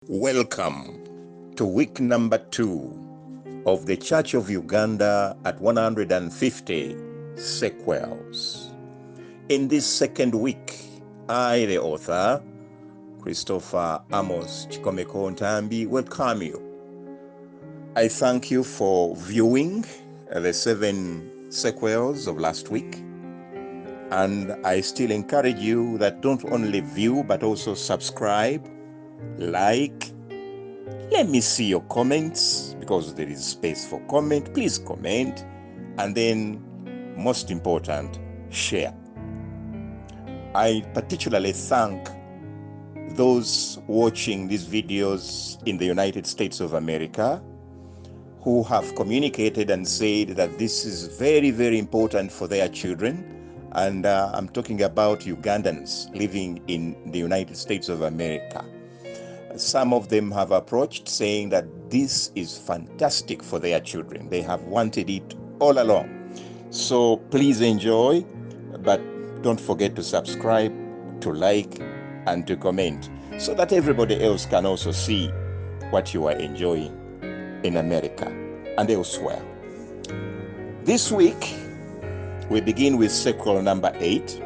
Welcome to week number 2 of the Church of Uganda at 150 Sequels. In this second week, I, the author, Christopher Amos Chikomeko Ntambi, welcome you. I thank you for viewing the 7 sequels of last week, and I still encourage you that don't only view but also subscribe, like. Let me see your comments, because there is space for comment. Please comment, and then most important, share. I particularly thank those watching these videos in the United States of America who have communicated and said that this is very, very important for their children. And I'm talking about Ugandans living in the United States of America. Some of them have approached saying that this is fantastic for their children. They have wanted it all along. So please enjoy, but don't forget to subscribe, to like, and to comment so that everybody else can also see what you are enjoying in America and elsewhere. This week, we begin with Seqeul number 8,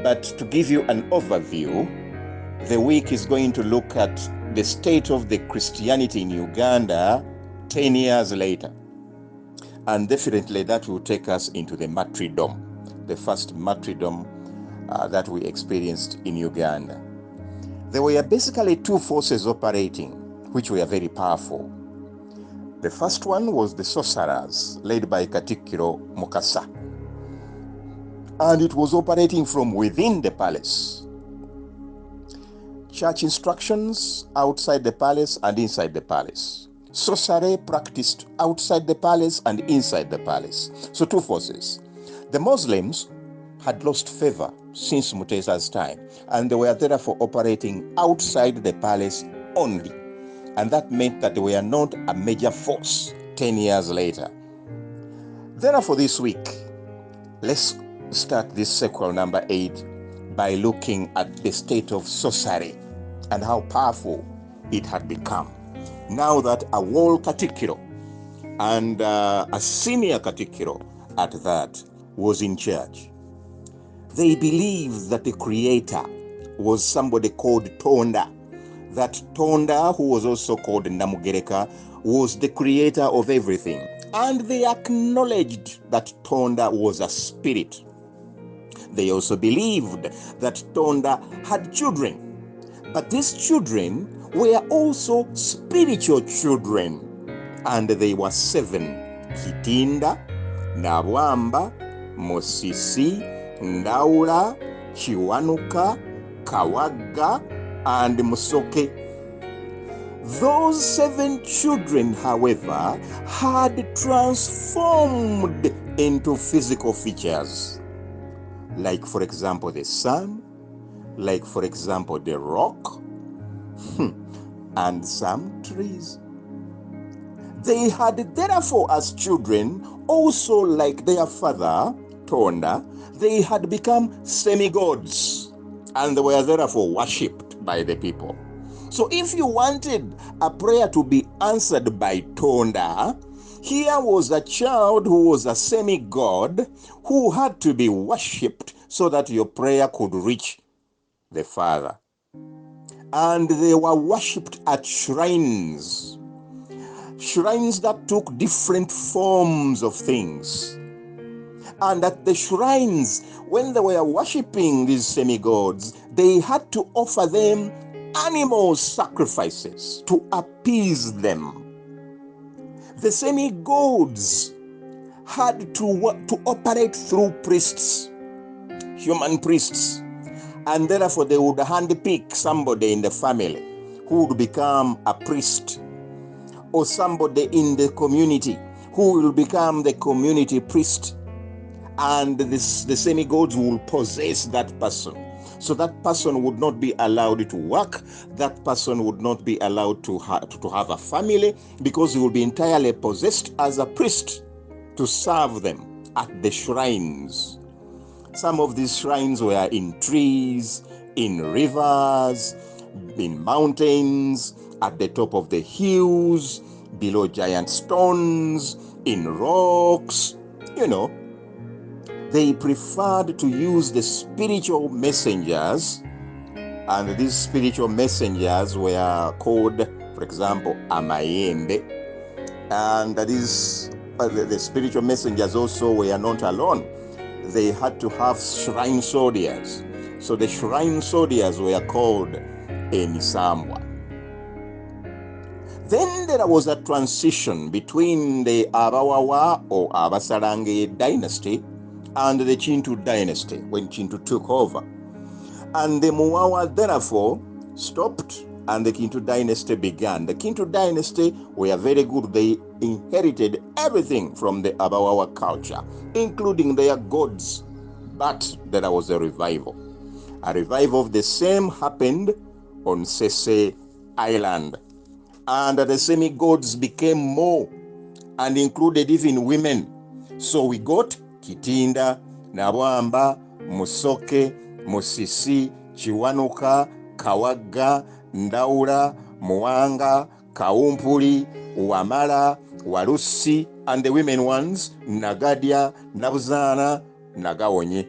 but to give you an overview, the week is going to look at the state of the Christianity in Uganda 10 years later. And definitely that will take us into the martyrdom, the first martyrdom that we experienced in Uganda. There were basically 2 forces operating, which were very powerful. The first one was the sorcerers, led by Katikkiro Mukasa. And it was operating from within the palace. Church instructions outside the palace and inside the palace. Sorcery practiced outside the palace and inside the palace. So 2 forces. The Muslims had lost favor since Mutesa's time, and they were therefore operating outside the palace only. And that meant that they were not a major force 10 years later. Therefore, this week, let's start this Seqeul number 8 by looking at the state of sorcery and how powerful it had become. Now that a wall Katikkiro and a senior Katikkiro at that was in charge. They believed that the creator was somebody called Tonda. That Tonda, who was also called Namugereka, was the creator of everything. And they acknowledged that Tonda was a spirit. They also believed that Tonda had children. But these children were also spiritual children. And they were 7. Kitinda, Nabwamba, Mosisi, Ndaula, Chiwanuka, Kawaga, and Musoke. Those 7 children, however, had transformed into physical features. Like, for example, the sun, like, for example, the rock, and some trees. They had therefore, as children, also like their father, Tonda, they had become semi-gods, and they were therefore worshipped by the people. So if you wanted a prayer to be answered by Tonda, here was a child who was a semi-god who had to be worshipped so that your prayer could reach the Father. And they were worshipped at shrines. Shrines that took different forms of things. And at the shrines, when they were worshipping these semi-gods, they had to offer them animal sacrifices to appease them. The semi-gods had to operate through priests, human priests, and therefore they would handpick somebody in the family who would become a priest, or somebody in the community who will become the community priest, and the semi-gods will possess that person. So that person would not be allowed to work. That person would not be allowed to have a family, because he will be entirely possessed as a priest to serve them at the shrines. Some of these shrines were in trees, in rivers, in mountains, at the top of the hills, below giant stones, in rocks. They preferred to use the spiritual messengers, and these spiritual messengers were called, for example, amayembe. And the spiritual messengers also were not alone. They had to have shrine soldiers. So the shrine soldiers were called emisambwa. Then there was a transition between the Abawawa or Abasarange dynasty and the Chintu dynasty when Chintu took over. And the Muwawa therefore stopped and the Kintu dynasty began. The Kintu dynasty were very good. They inherited everything from the Abawawa culture, including their gods. But there was a revival. A revival of the same happened on Seqeul Island. And the semi-gods became more and included even women. So we got Kitinda, Nabwamba, Musoke, Musisi, Chiwanuka, Kawaga, Ndaula, Muwanga, Kaumpuli, Wamala, Walusi, and the women ones, Nagadia, Nabuzana, Nagawonye.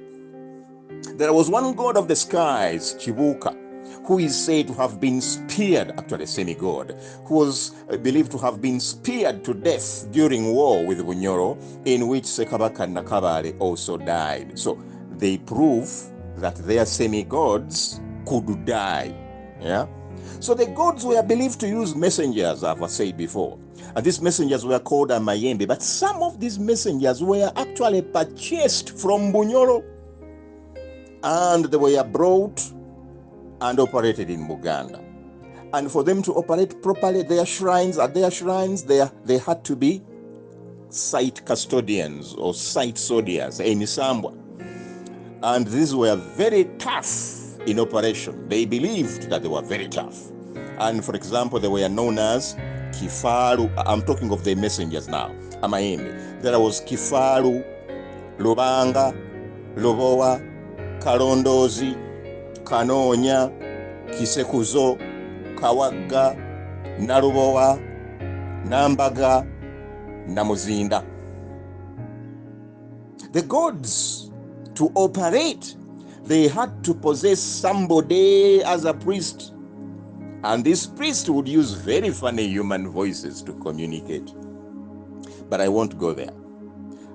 There was one god of the skies, Chibuka, who is said to have been speared, actually a semi-god, who was believed to have been speared to death during war with Bunyoro, in which Sekabaka Nakabale also died. So they prove that their semi-gods could die. Yeah. So the gods were believed to use messengers, as I said before. And these messengers were called Amayembe. But some of these messengers were actually purchased from Bunyoro. And they were brought and operated in Buganda. And for them to operate properly, at their shrines, they had to be site custodians or site soldiers, emisambwa. And these were very tough in operation. They believed that they were very tough. And for example, they were known as Kifaru. I'm talking of the messengers now, Amayembe. There was Kifaru, Lubanga, Lobowa, Kalondozi, Kanonya, Kisekuzo, Kawaga, Narubowa, Nambaga, Namuzinda. The gods, to operate, they had to possess somebody as a priest. And this priest would use very funny human voices to communicate. But I won't go there.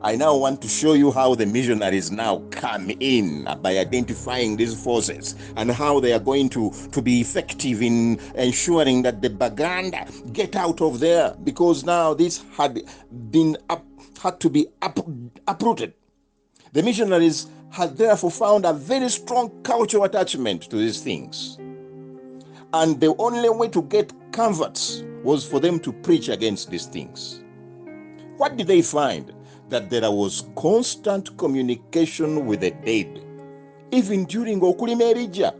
I now want to show you how the missionaries now come in by identifying these forces and how they are going to be effective in ensuring that the Baganda get out of there, because now this had to be uprooted. The missionaries had therefore found a very strong cultural attachment to these things. And the only way to get converts was for them to preach against these things. What did they find? That there was constant communication with the dead. Even during Okulimerija,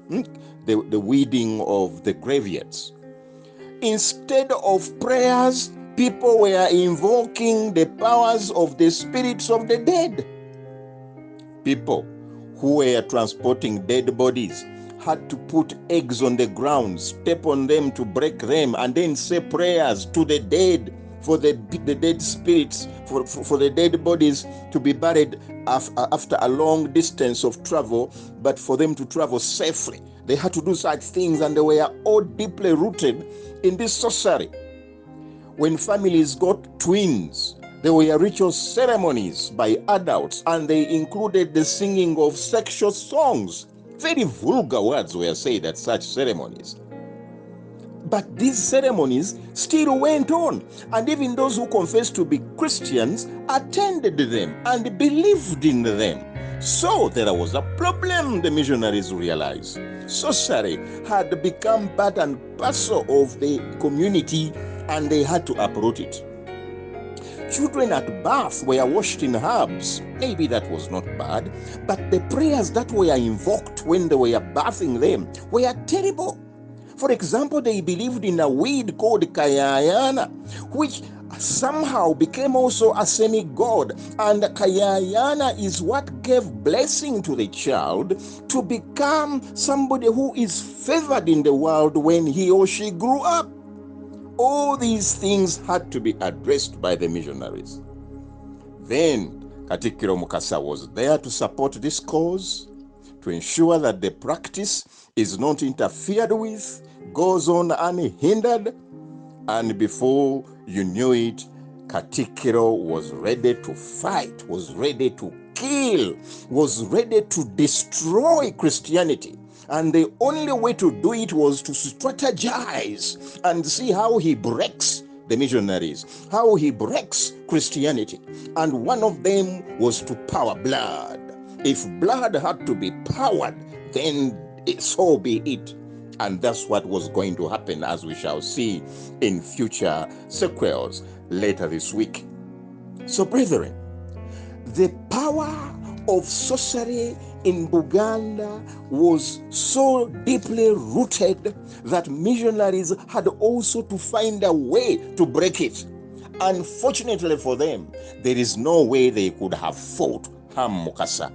the weeding of the graveyards. Instead of prayers, people were invoking the powers of the spirits of the dead. People who were transporting dead bodies had to put eggs on the ground, step on them to break them, and then say prayers to the dead for the dead spirits, for the dead bodies to be buried after a long distance of travel, but for them to travel safely. They had to do such things, and they were all deeply rooted in this sorcery. When families got twins, there were ritual ceremonies by adults, and they included the singing of sexual songs. Very vulgar words were said at such ceremonies. But these ceremonies still went on, and even those who confessed to be Christians attended them and believed in them. So there was a problem, the missionaries realized. Sorcery had become part and parcel of the community, and they had to uproot it. Children at birth were washed in herbs. Maybe that was not bad, but the prayers that were invoked when they were bathing them were terrible. For example, they believed in a weed called kayayana, which somehow became also a semi-god, and Kayayana is what gave blessing to the child to become somebody who is favored in the world when he or she grew up. All these things had to be addressed by the missionaries. Then Katikkiro Mukasa was there to support this cause, to ensure that the practice is not interfered with, goes on unhindered, and before you knew it, Katikkiro was ready to fight, was ready to kill, was ready to destroy Christianity. And the only way to do it was to strategize and see how he breaks the missionaries, how he breaks Christianity. And one of them was to power blood. If blood had to be powered, then so be it. And that's what was going to happen, as we shall see in future sequels later this week. So, brethren, the power of sorcery in Buganda was so deeply rooted that missionaries had also to find a way to break it. Unfortunately for them, there is no way they could have fought Ham Mukasa.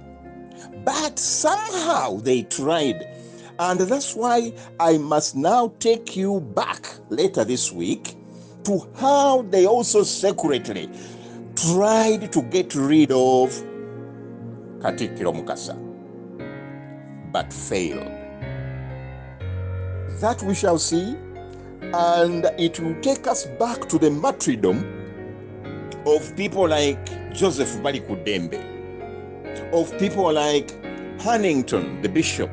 But somehow they tried. And that's why I must now take you back later this week to how they also secretly tried to get rid of Katikkiro Mukasa, but failed. That we shall see, and it will take us back to the martyrdom of people like Joseph Balikudembe, of people like Hannington, the bishop.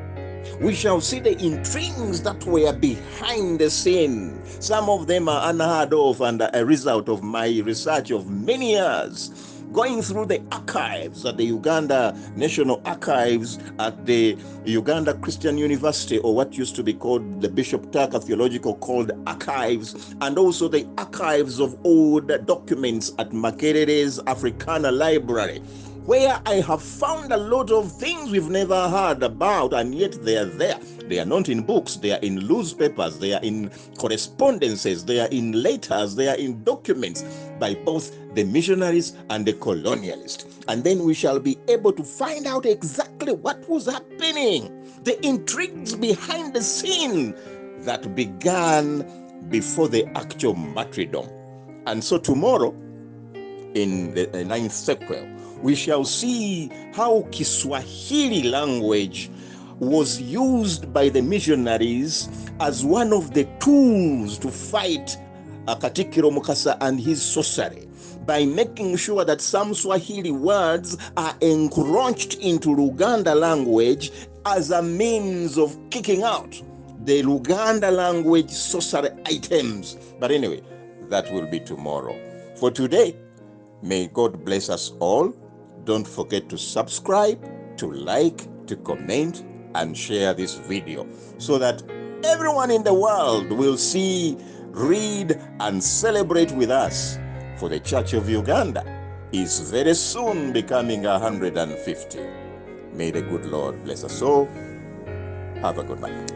We shall see the intrigues that were behind the scene. Some of them are unheard of and a result of my research of many years, going through the archives at the Uganda National Archives, at the Uganda Christian University, or what used to be called the Bishop Tucker Theological Called Archives, and also the archives of old documents at Makerere's Africana Library, where I have found a lot of things we've never heard about, and yet they are there. They are not in books, they are in newspapers, they are in correspondences, they are in letters, they are in documents by both the missionaries and the colonialists. And then we shall be able to find out exactly what was happening, the intrigues behind the scene that began before the actual martyrdom. And so tomorrow, in the 9th sequel, we shall see how Kiswahili language was used by the missionaries as one of the tools to fight Katikkiro Mukasa and his sorcery, by making sure that some Swahili words are encroached into Luganda language as a means of kicking out the Luganda language sorcery items. But anyway, that will be tomorrow. For today, may God bless us all. Don't forget to subscribe, to like, to comment, and share this video so that everyone in the world will see, read, and celebrate with us. For the Church of Uganda is very soon becoming 150. May the good Lord bless us all. Have a good night.